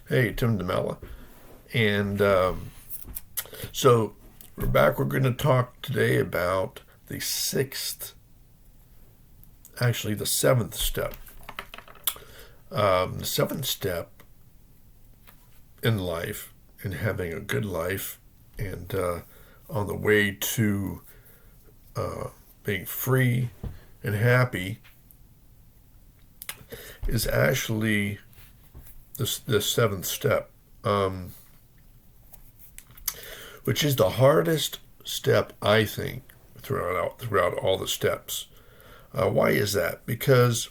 Hey, Tim DeMella. And so we're back. We're going to talk today about the the seventh step. The seventh step in life, in having a good life, and on the way to being free and happy, is actually the seventh step, which is the hardest step, I think, throughout all the steps. Why is that? Because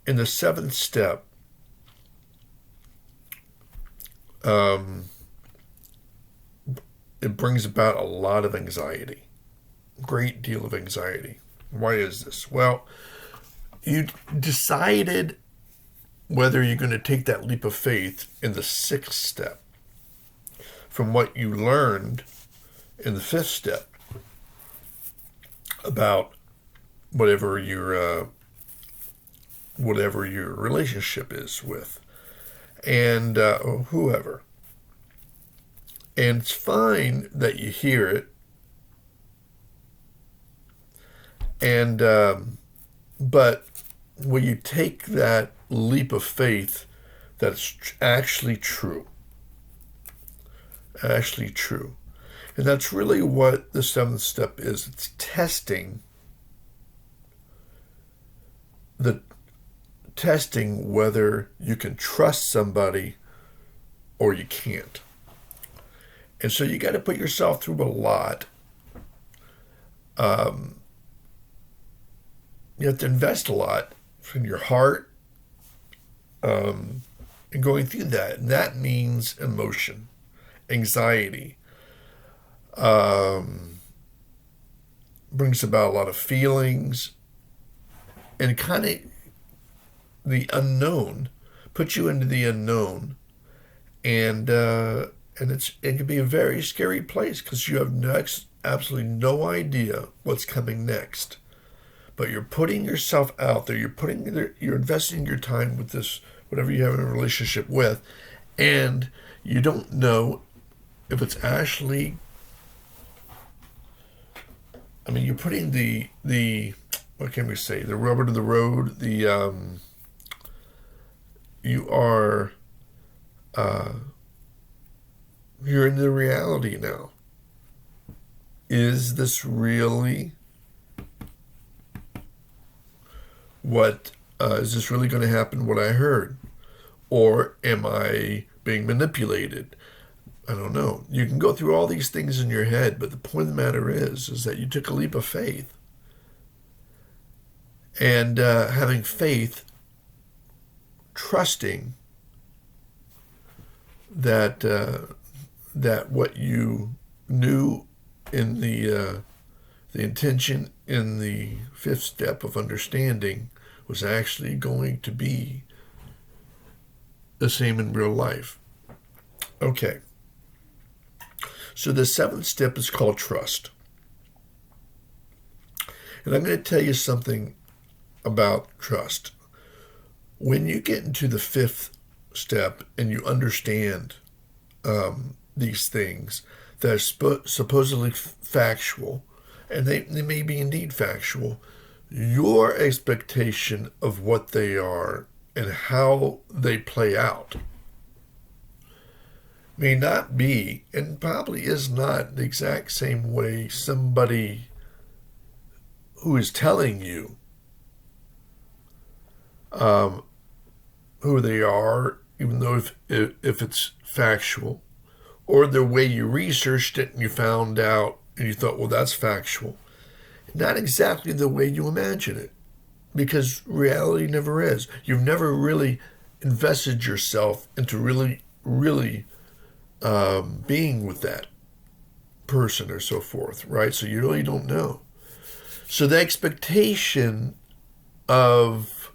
in the seventh step, it brings about a lot of anxiety, great deal of anxiety. Why is this? Well, you decided whether you're going to take that leap of faith in the sixth step from what you learned in the fifth step about whatever your relationship is with, and or whoever. And it's fine that you hear it, and but when you take that leap of faith, that's actually true, and that's really what the seventh step is. It's testing whether you can trust somebody or you can't. And so you got to put yourself through a lot. You have to invest a lot from your heart in going through that. And that means emotion, anxiety, brings about a lot of feelings, and kind of the unknown, puts you into the unknown, and it can be a very scary place because you have absolutely no idea what's coming next. But you're putting yourself out there. You're investing your time with this, whatever you have a relationship with, and you don't know if it's actually. I mean, you're putting the what can we say? The rubber to the road. You are. You're in the reality now. Is this really what is this really going to happen? What I heard, or am I being manipulated? I don't know. You can go through all these things in your head, but the point of the matter is that you took a leap of faith, and having faith, trusting that what you knew in the intention in the fifth step of understanding was actually going to be the same in real life. Okay. So the seventh step is called trust. And I'm going to tell you something about trust. When you get into the fifth step and you understand these things that are supposedly factual, and they may be indeed factual, your expectation of what they are and how they play out may not be, and probably is not, the exact same way somebody who is telling you who they are, even though if it's factual, or the way you researched it and you found out and you thought, well, that's factual. Not exactly the way you imagine it, because reality never is. You've never really invested yourself into really being with that person or so forth, right? So you really don't know. So the expectation of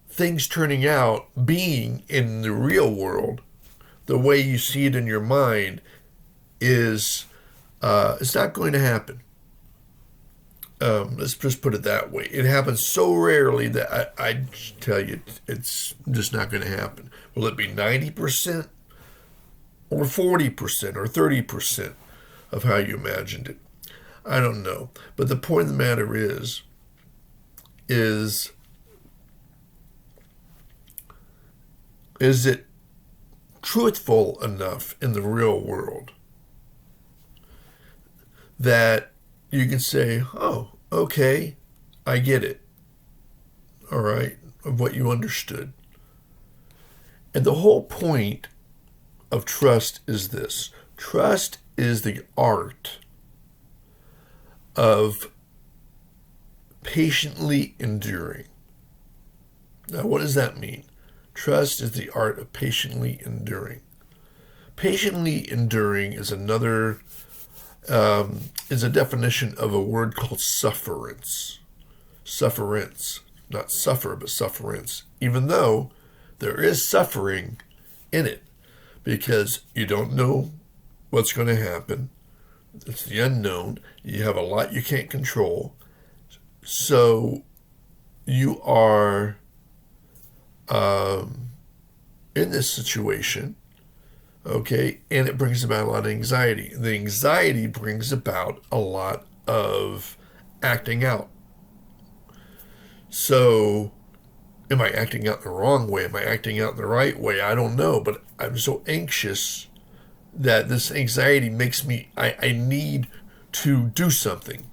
things turning out being in the real world the way you see it in your mind is it's not going to happen. Let's just put it that way. It happens so rarely that I tell you it's just not going to happen. Will it be 90% or 40% or 30% of how you imagined it? I don't know. But the point of the matter is it truthful enough in the real world that you can say, oh, okay, I get it. All right, of what you understood. And the whole point of trust is this. Trust is the art of patiently enduring. Now, what does that mean? Trust is the art of patiently enduring. Patiently enduring is is a definition of a word called sufferance. Sufferance, not suffer, but sufferance. Even though there is suffering in it, because you don't know what's going to happen. It's the unknown. You have a lot you can't control. So you are in this situation, okay, and it brings about a lot of anxiety. The anxiety brings about a lot of acting out. So, am I acting out the wrong way? Am I acting out the right way? I don't know, but I'm so anxious that this anxiety makes me, I need to do something.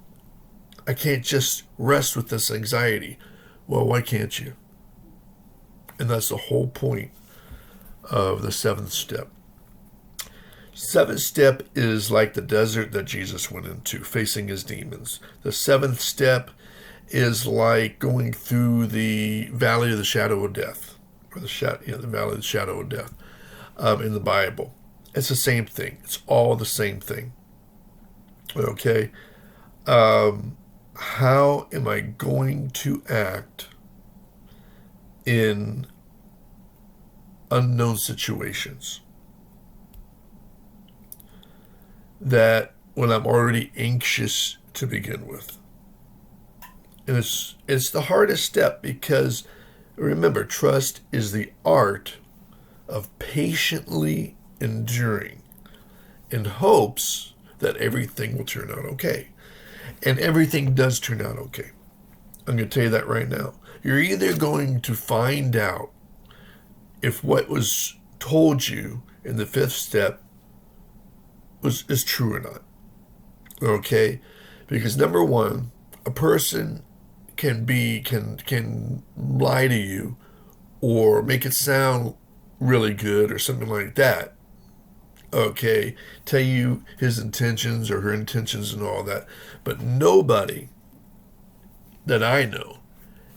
I can't just rest with this anxiety. Well, why can't you? And that's the whole point of the seventh step. Seventh step is like the desert that Jesus went into, facing his demons. The seventh step is like going through the valley of the shadow of death, or the valley of the shadow of death in the Bible. It's the same thing. It's all the same thing. Okay? How am I going to act in unknown situations that when I'm already anxious to begin with? And it's the hardest step because, remember, trust is the art of patiently enduring in hopes that everything will turn out okay. And everything does turn out okay. I'm going to tell you that right now. You're either going to find out if what was told you in the fifth step is true or not. Okay? Because number one, a person can lie to you or make it sound really good or something like that. Okay, tell you his intentions or her intentions and all that. But nobody that I know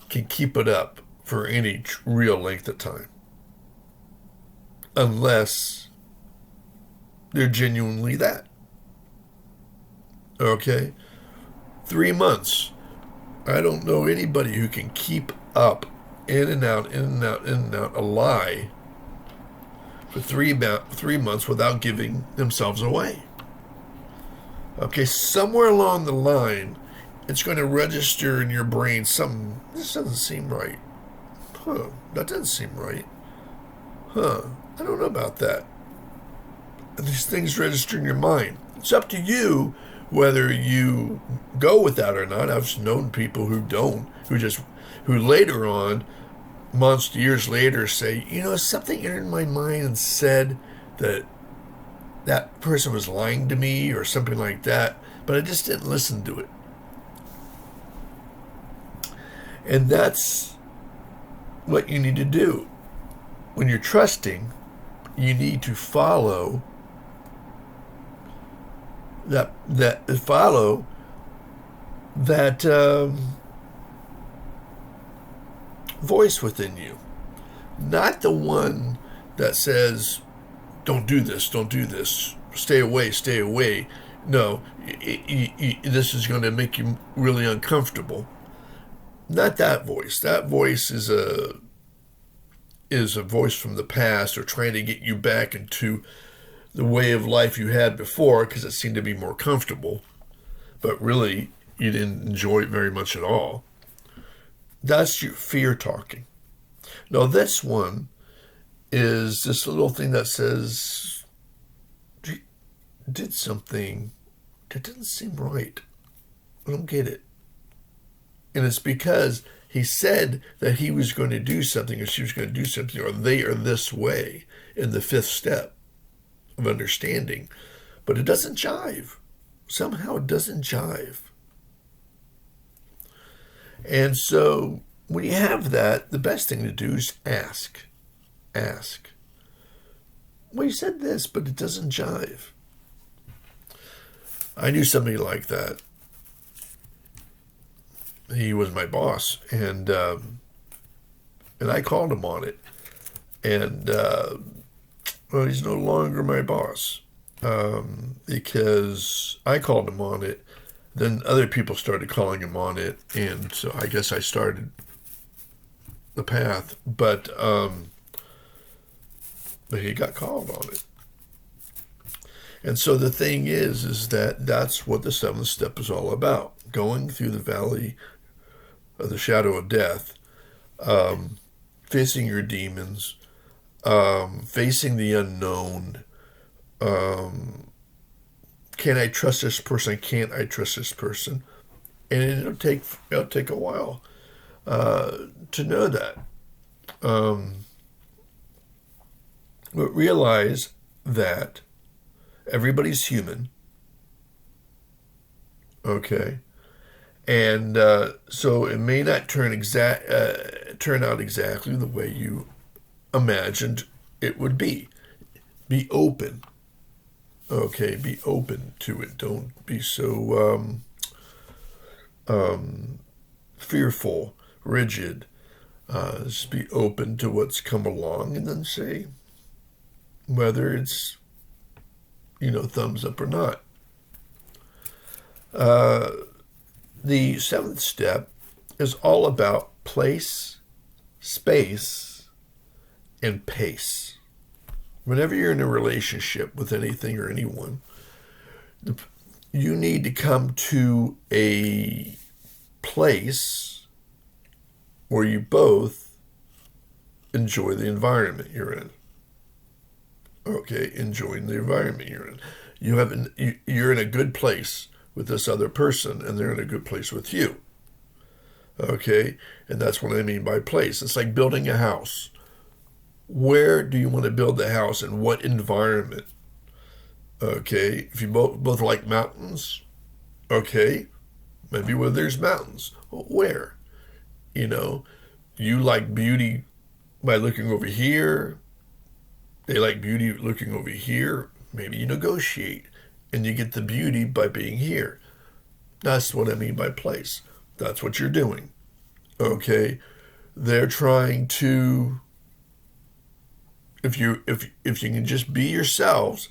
can keep it up for any real length of time. Unless they're genuinely that. Okay? 3 months. I don't know anybody who can keep up in and out, in and out, in and out, a lie for 3 months without giving themselves away. Okay, somewhere along the line, it's going to register in your brain something. This doesn't seem right. That doesn't seem right. I don't know about that. And these things register in your mind. It's up to you whether you go with that or not. I've known people who don't, who later on, months, years later, say, something entered my mind and said that person was lying to me or something like that, but I just didn't listen to it. And that's what you need to do. When you're trusting, you need to follow that voice within you, not the one that says, don't do this, stay away. No, this is going to make you really uncomfortable. Not that voice. That voice is a voice from the past, or trying to get you back into the way of life you had before because it seemed to be more comfortable. But really, you didn't enjoy it very much at all. That's your fear talking. Now, this one is this little thing that says, you did something that didn't seem right. I don't get it. And it's because he said that he was going to do something, or she was going to do something, or they are this way in the fifth step of understanding. But it doesn't jive. Somehow it doesn't jive. And so when you have that, the best thing to do is ask. Ask. Well, you said this, but it doesn't jive. I knew somebody like that. He was my boss, and I called him on it. And well, he's no longer my boss because I called him on it. Then other people started calling him on it, and so I guess I started the path. But he got called on it. And so the thing is that that's what the seventh step is all about. Going through the valley of the shadow of death, facing your demons, facing the unknown. Can I trust this person? Can't I trust this person? And it'll take a while to know that. But realize that everybody's human. Okay. And so it may not turn out exactly the way you imagined it would be. Be open. Okay, be open to it. Don't be so fearful, rigid. Just be open to what's come along, and then say whether it's, thumbs up or not. The seventh step is all about place, space, and pace. Whenever you're in a relationship with anything or anyone, you need to come to a place where you both enjoy the environment you're in. Okay, enjoying the environment you're in. You're in a good place with this other person, and they're in a good place with you. Okay, and that's what I mean by place. It's like building a house. Where do you want to build the house, and what environment? Okay, if you both like mountains, okay, maybe where there's mountains. Where? You like beauty by looking over here. They like beauty looking over here. Maybe you negotiate, and you get the beauty by being here. That's what I mean by place. That's what you're doing. Okay? They're trying to, if you can just be yourselves,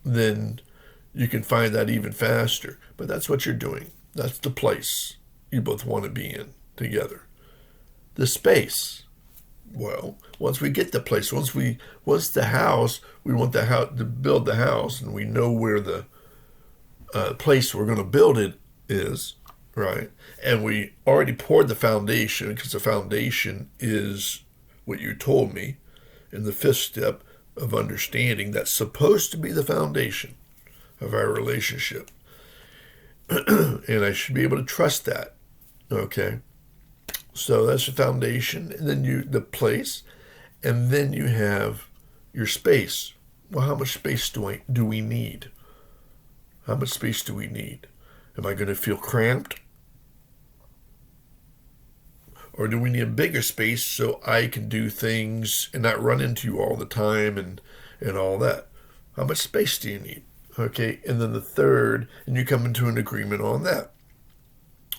then you can find that even faster. But that's what you're doing. That's the place you both want to be in together. The space. Well, once we get the place, once the house, we want the house to build the house, and we know where the place we're going to build it is, right? And we already poured the foundation, because the foundation is what you told me in the fifth step of understanding. That's supposed to be the foundation of our relationship. And I should be able to trust that. Okay? So that's the foundation, and then the place, and then you have your space. Well, how much space do we need? How much space do we need? Am I going to feel cramped? Or do we need a bigger space so I can do things and not run into you all the time and all that? How much space do you need? Okay, and then the third, and you come into an agreement on that.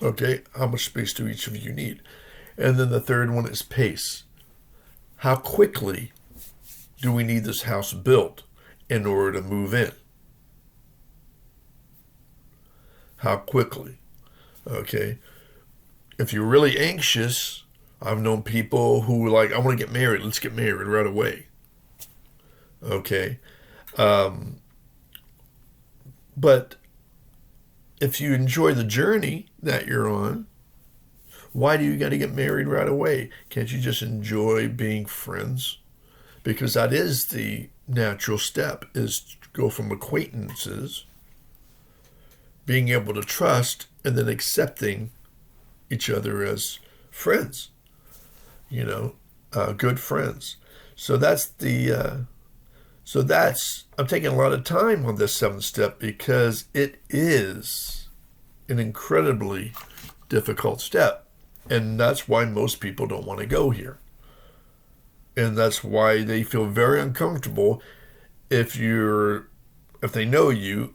Okay, how much space do each of you need? And then the third one is pace. How quickly do we need this house built in order to move in? How quickly? Okay. If you're really anxious, I've known people who like, I want to get married. Let's get married right away. Okay. But if you enjoy the journey that you're on, why do you got to get married right away? Can't you just enjoy being friends? Because that is the natural step, is to go from acquaintances, being able to trust, and then accepting each other as friends, good friends. So I'm taking a lot of time on this seventh step because it is an incredibly difficult step. And that's why most people don't want to go here. And that's why they feel very uncomfortable if they know you,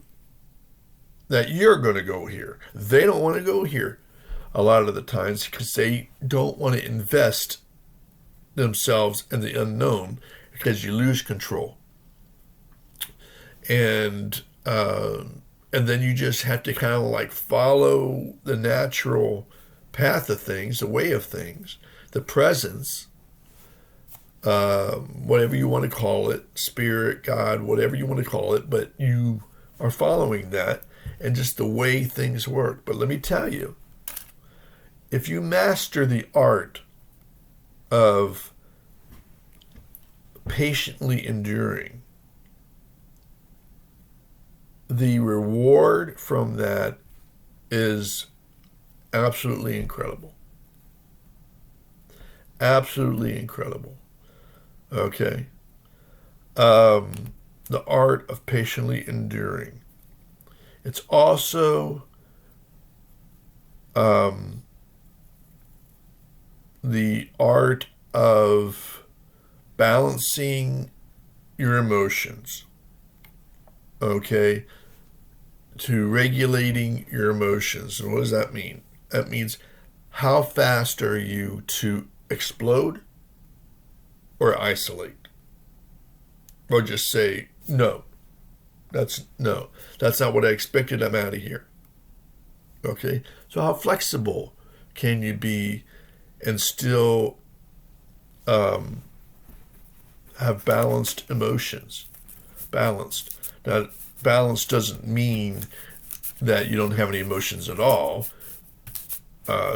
that you're going to go here. They don't want to go here a lot of the times because they don't want to invest themselves in the unknown, because you lose control. And then you just have to kind of like follow the natural path of things, the way of things, the presence, whatever you want to call it, spirit, God, whatever you want to call it, but you are following that and just the way things work. But let me tell you, if you master the art of patiently enduring, the reward from that is absolutely incredible. Absolutely incredible. Okay. The art of patiently enduring. It's also the art of balancing your emotions. Okay. To regulating your emotions. And what does that mean? That means how fast are you to explode or isolate? Or just say, no, that's not what I expected. I'm out of here. Okay. So how flexible can you be and still have balanced emotions? Balanced. Now, balance doesn't mean that you don't have any emotions at all.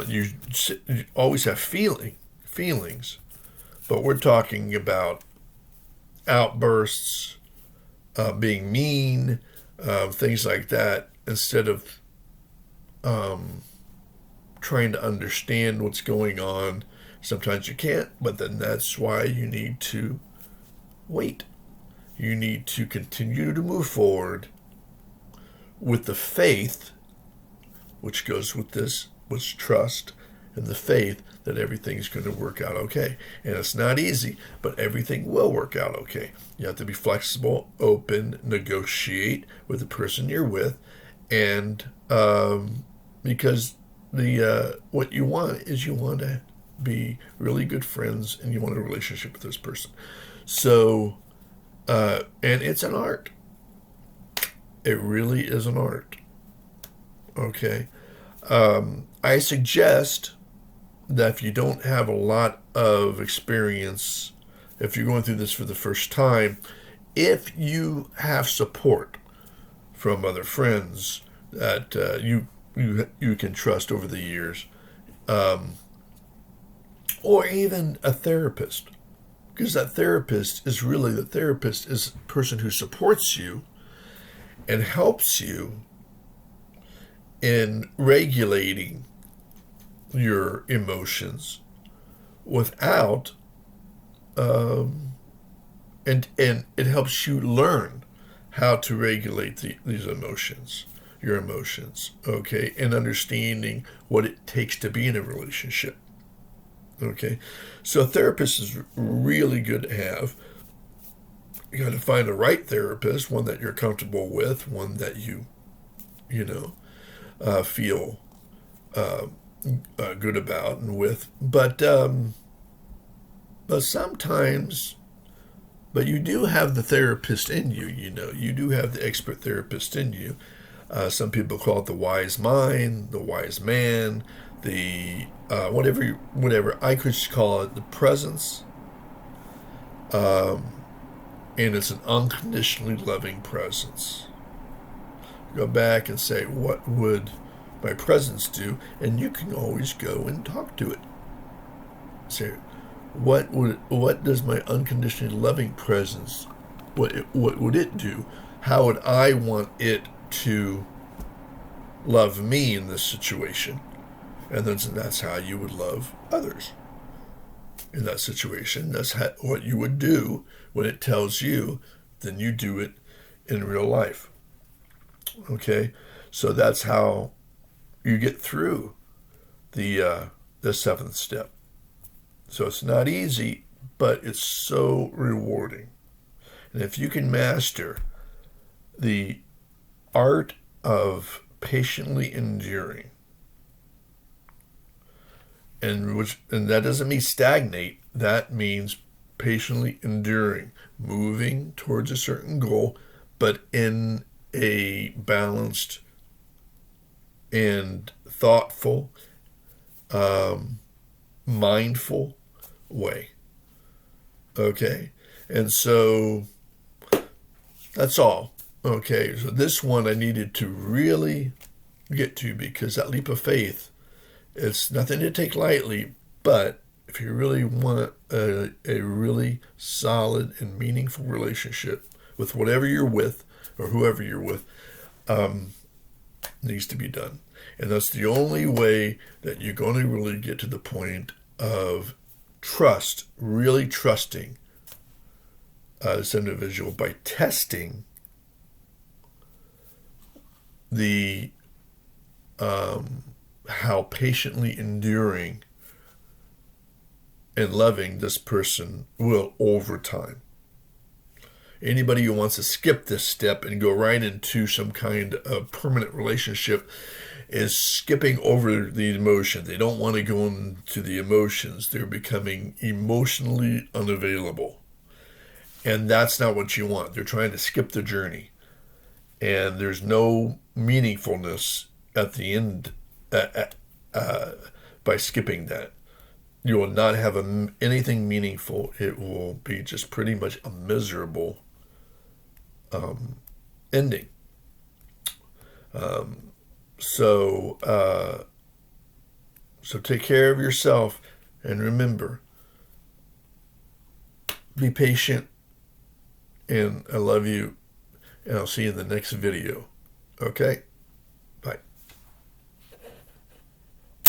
You always have feelings, but we're talking about outbursts, being mean, things like that, instead of trying to understand what's going on. Sometimes you can't, but then that's why you need to wait. You need to continue to move forward with the faith, which goes with this, with trust, and the faith that everything's going to work out okay. And it's not easy, but everything will work out okay. You have to be flexible, open, negotiate with the person you're with, and because what you want is you want to be really good friends and you want a relationship with this person. So, and it's an art. It really is an art. Okay. I suggest that if you don't have a lot of experience, if you're going through this for the first time, if you have support from other friends that you can trust over the years, or even a therapist, because the therapist is a person who supports you and helps you in regulating your emotions without and it helps you learn how to regulate these emotions, your emotions, okay, and understanding what it takes to be in a relationship. Okay, so a therapist is really good to have. You got to find the right therapist, one that you're comfortable with, one that you feel good about and with. But sometimes, but you do have the therapist in you. You do have the expert therapist in you. Some people call it the wise mind, the wise man, the whatever. I could just call it the presence. And it's an unconditionally loving presence. Go back and say, what would my presence do? And you can always go and talk to it. Say, what does my unconditionally loving presence, what would it do? How would I want it to love me in this situation? And then that's how you would love others in that situation. That's what you would do when it tells you, then you do it in real life. Okay, so that's how you get through the seventh step. So it's not easy, but it's so rewarding. And if you can master the art of patiently enduring, and that doesn't mean stagnate, that means patiently enduring, moving towards a certain goal, but in a balanced and thoughtful, mindful way. Okay? And so that's all. Okay, so this one I needed to really get to, because that leap of faith, it's nothing to take lightly, but if you really want a really solid and meaningful relationship with whatever you're with or whoever you're with, needs to be done. And that's the only way that you're going to really get to the point of trust, really trusting this individual, by testing the how patiently enduring and loving this person will over time. Anybody who wants to skip this step and go right into some kind of permanent relationship is skipping over the emotion. They don't want to go into the emotions. They're becoming emotionally unavailable. And that's not what you want. They're trying to skip the journey. And there's no meaningfulness at the end by skipping that. You will not have anything meaningful. It will be just pretty much a miserable ending. So take care of yourself, and remember, be patient, and I love you, and I'll see you in the next video. Okay?